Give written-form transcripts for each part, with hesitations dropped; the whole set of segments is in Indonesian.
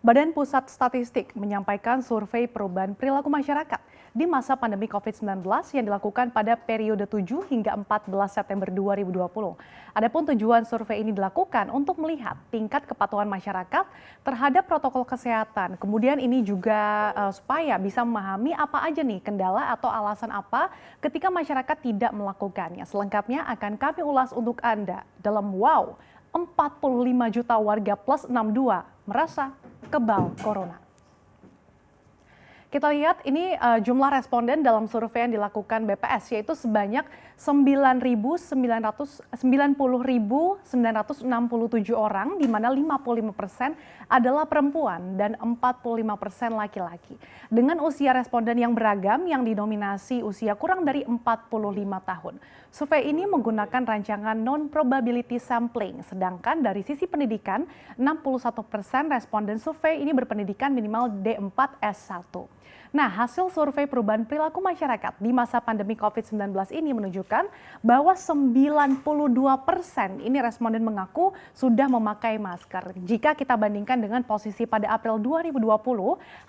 Badan Pusat Statistik menyampaikan survei perubahan perilaku masyarakat di masa pandemi COVID-19 yang dilakukan pada periode 7 hingga 14 September 2020. Adapun tujuan survei ini dilakukan untuk melihat tingkat kepatuhan masyarakat terhadap protokol kesehatan. Kemudian ini juga supaya bisa memahami apa aja nih kendala atau alasan apa ketika masyarakat tidak melakukannya. Selengkapnya akan kami ulas untuk Anda dalam Wow, 45 juta warga plus 62 merasa kebal corona. Kita lihat ini jumlah responden dalam survei yang dilakukan BPS yaitu sebanyak 90.967 orang, di mana 55% adalah perempuan dan 45% laki-laki. Dengan usia responden yang beragam yang didominasi usia kurang dari 45 tahun. Survei ini menggunakan rancangan non-probability sampling, sedangkan dari sisi pendidikan 61% responden survei ini berpendidikan minimal D4 S1. Nah, hasil survei perubahan perilaku masyarakat di masa pandemi COVID-19 ini menunjukkan bahwa 92% ini responden mengaku sudah memakai masker. Jika kita bandingkan dengan posisi pada April 2020,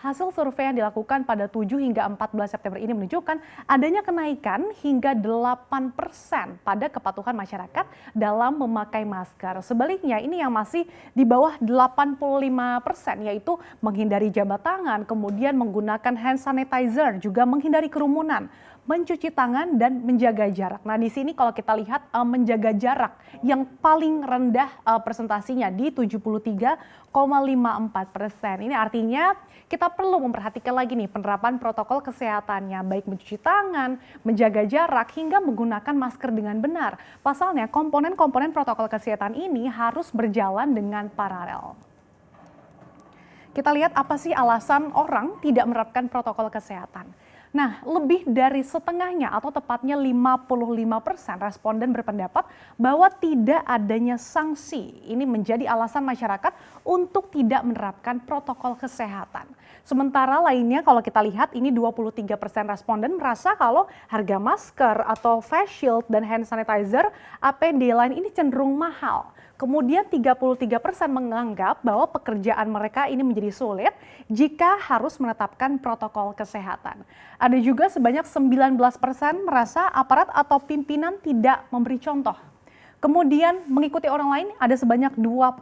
hasil survei yang dilakukan pada 7 hingga 14 September ini menunjukkan adanya kenaikan hingga 8% pada kepatuhan masyarakat dalam memakai masker. Sebaliknya, ini yang masih di bawah 85%, yaitu menghindari jabat tangan, kemudian menggunakan hand sanitizer, juga menghindari kerumunan, mencuci tangan dan menjaga jarak. Nah, di sini kalau kita lihat menjaga jarak yang paling rendah persentasinya di 73,54%. Ini artinya kita perlu memperhatikan lagi nih penerapan protokol kesehatannya, baik mencuci tangan, menjaga jarak hingga menggunakan masker dengan benar. Pasalnya komponen-komponen protokol kesehatan ini harus berjalan dengan paralel. Kita lihat apa sih alasan orang tidak menerapkan protokol kesehatan. Nah, lebih dari setengahnya atau tepatnya 55% responden berpendapat bahwa tidak adanya sanksi. Ini menjadi alasan masyarakat untuk tidak menerapkan protokol kesehatan. Sementara lainnya kalau kita lihat ini 23% responden merasa kalau harga masker atau face shield dan hand sanitizer APD lain ini cenderung mahal. Kemudian 33% menganggap bahwa pekerjaan mereka ini menjadi sulit jika harus menetapkan protokol kesehatan. Ada juga sebanyak 19% merasa aparat atau pimpinan tidak memberi contoh. Kemudian mengikuti orang lain ada sebanyak 21%.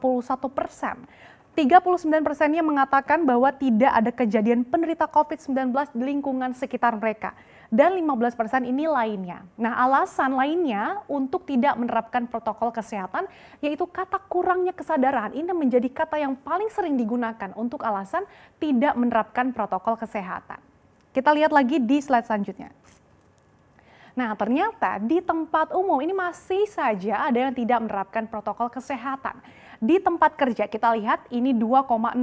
39%-nya mengatakan bahwa tidak ada kejadian penderita COVID-19 di lingkungan sekitar mereka. Dan 15% ini lainnya. Nah, alasan lainnya untuk tidak menerapkan protokol kesehatan yaitu kata kurangnya kesadaran. Ini menjadi kata yang paling sering digunakan untuk alasan tidak menerapkan protokol kesehatan. Kita lihat lagi di slide selanjutnya. Nah, ternyata di tempat umum ini masih saja ada yang tidak menerapkan protokol kesehatan. Di tempat kerja kita lihat ini 2,08%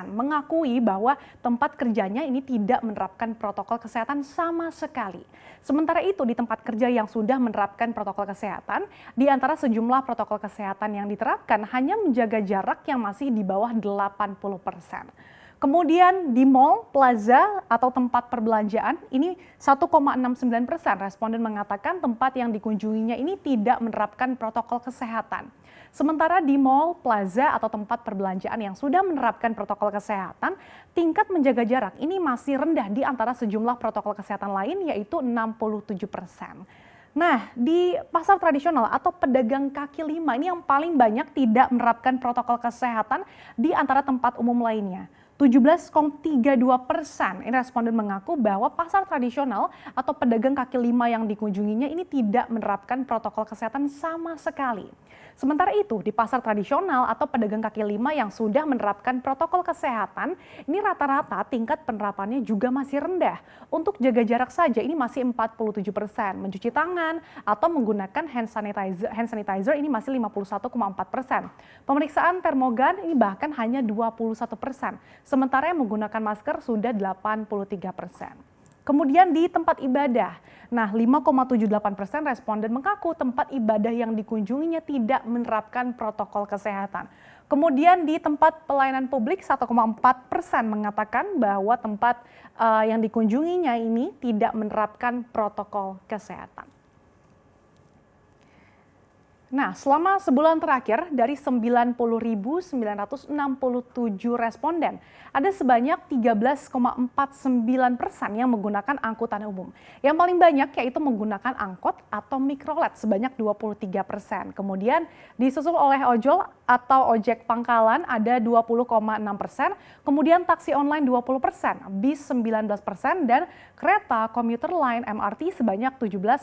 mengakui bahwa tempat kerjanya ini tidak menerapkan protokol kesehatan sama sekali. Sementara itu di tempat kerja yang sudah menerapkan protokol kesehatan, di antara sejumlah protokol kesehatan yang diterapkan hanya menjaga jarak yang masih di bawah 80%. Kemudian di mall, plaza, atau tempat perbelanjaan ini 1,69% responden mengatakan tempat yang dikunjunginya ini tidak menerapkan protokol kesehatan. Sementara di mall, plaza, atau tempat perbelanjaan yang sudah menerapkan protokol kesehatan, tingkat menjaga jarak ini masih rendah di antara sejumlah protokol kesehatan lain yaitu 67%. Nah, di pasar tradisional atau pedagang kaki lima ini yang paling banyak tidak menerapkan protokol kesehatan di antara tempat umum lainnya. 17,32% ini responden mengaku bahwa pasar tradisional atau pedagang kaki lima yang dikunjunginya ini tidak menerapkan protokol kesehatan sama sekali. Sementara itu di pasar tradisional atau pedagang kaki lima yang sudah menerapkan protokol kesehatan, ini rata-rata tingkat penerapannya juga masih rendah. Untuk jaga jarak saja ini masih 47%, mencuci tangan atau menggunakan hand sanitizer ini masih 51,4%. Pemeriksaan termogan ini bahkan hanya 21%. Sementara yang menggunakan masker sudah 83%. Kemudian di tempat ibadah, nah 5,78% responden mengaku tempat ibadah yang dikunjunginya tidak menerapkan protokol kesehatan. Kemudian di tempat pelayanan publik 1,4% mengatakan bahwa tempat yang dikunjunginya ini tidak menerapkan protokol kesehatan. Nah, selama sebulan terakhir dari 90.967 responden, ada sebanyak 13,49% yang menggunakan angkutan umum. Yang paling banyak yaitu menggunakan angkot atau mikrolet sebanyak 23%. Kemudian disusul oleh ojol atau ojek pangkalan ada 20,6%, kemudian taksi online 20%, bis 19%, dan kereta komuter lain MRT sebanyak 17,8%.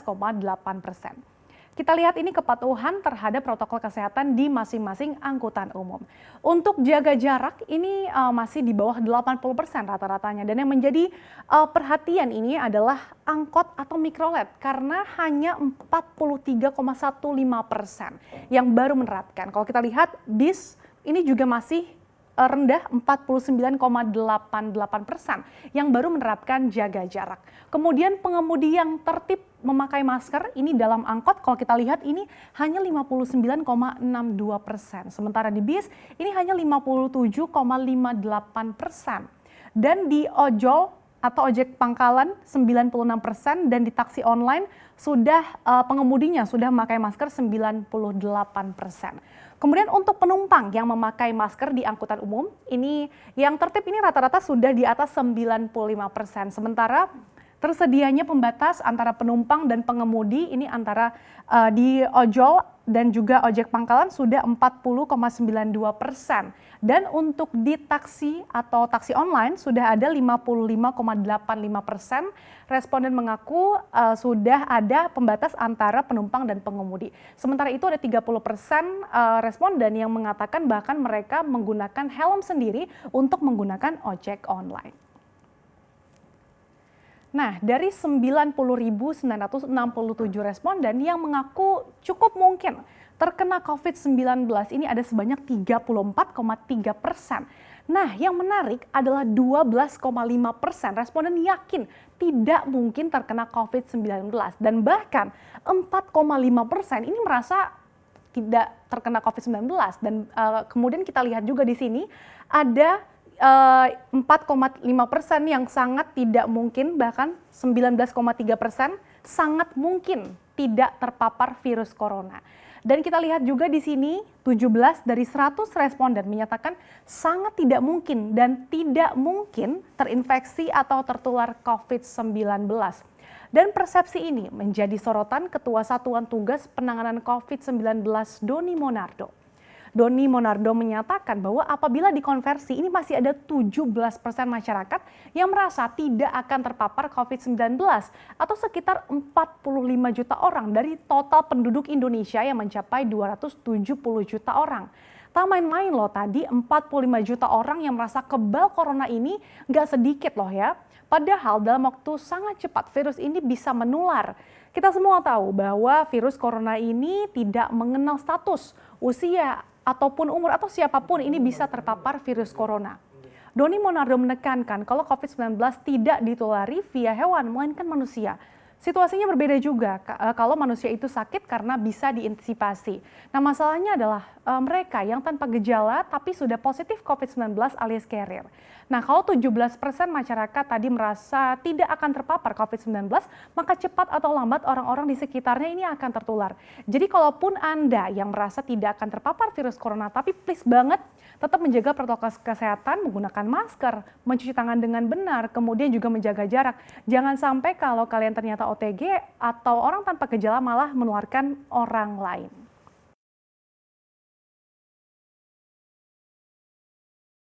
Kita lihat ini kepatuhan terhadap protokol kesehatan di masing-masing angkutan umum. Untuk jaga jarak ini masih di bawah 80% rata-ratanya. Dan yang menjadi perhatian ini adalah angkot atau mikrolet karena hanya 43,15% yang baru menerapkan. Kalau kita lihat bis ini juga masih rendah 49,88% yang baru menerapkan jaga jarak. Kemudian pengemudi yang tertib memakai masker ini dalam angkot kalau kita lihat ini hanya 59,62%. Sementara di bis ini hanya 57,58%. Dan di ojol atau ojek pangkalan 96% dan di taksi online sudah pengemudinya sudah memakai masker 98%. Kemudian untuk penumpang yang memakai masker di angkutan umum, ini yang tertib ini rata-rata sudah di atas 95%. Sementara tersedianya pembatas antara penumpang dan pengemudi ini antara di ojol dan juga ojek pangkalan sudah 40,92%. Dan untuk di taksi atau taksi online sudah ada 55,85%. Responden mengaku sudah ada pembatas antara penumpang dan pengemudi. Sementara itu ada 30% responden yang mengatakan bahkan mereka menggunakan helm sendiri untuk menggunakan ojek online. Nah, dari 90.967 responden yang mengaku cukup mungkin terkena COVID-19, ini ada sebanyak 34,3%. Nah, yang menarik adalah 12,5% responden yakin tidak mungkin terkena COVID-19. Dan bahkan 4,5% ini merasa tidak terkena COVID-19. Dan kemudian kita lihat juga di sini ada 4,5% yang sangat tidak mungkin, bahkan 19,3% sangat mungkin tidak terpapar virus corona. Dan kita lihat juga di sini 17 dari 100 responden menyatakan sangat tidak mungkin dan tidak mungkin terinfeksi atau tertular COVID-19. Dan persepsi ini menjadi sorotan Ketua Satuan Tugas Penanganan COVID-19 Doni Monardo. Doni Monardo menyatakan bahwa apabila dikonversi ini masih ada 17% masyarakat yang merasa tidak akan terpapar COVID-19 atau sekitar 45 juta orang dari total penduduk Indonesia yang mencapai 270 juta orang. Tak main-main loh tadi 45 juta orang yang merasa kebal corona ini nggak sedikit loh ya. Padahal dalam waktu sangat cepat virus ini bisa menular. Kita semua tahu bahwa virus corona ini tidak mengenal status, usia, ataupun umur atau siapapun ini bisa terpapar virus corona. Doni Monardo menekankan kalau COVID-19 tidak ditulari via hewan, melainkan manusia. Situasinya berbeda juga kalau manusia itu sakit karena bisa diantisipasi. Nah, masalahnya adalah mereka yang tanpa gejala tapi sudah positif COVID-19 alias carrier. Nah, kalau 17% masyarakat tadi merasa tidak akan terpapar COVID-19, maka cepat atau lambat orang-orang di sekitarnya ini akan tertular. Jadi kalaupun Anda yang merasa tidak akan terpapar virus corona, tapi please banget tetap menjaga protokol kesehatan, menggunakan masker, mencuci tangan dengan benar, kemudian juga menjaga jarak. Jangan sampai kalau kalian ternyata OTG atau orang tanpa gejala malah menularkan orang lain.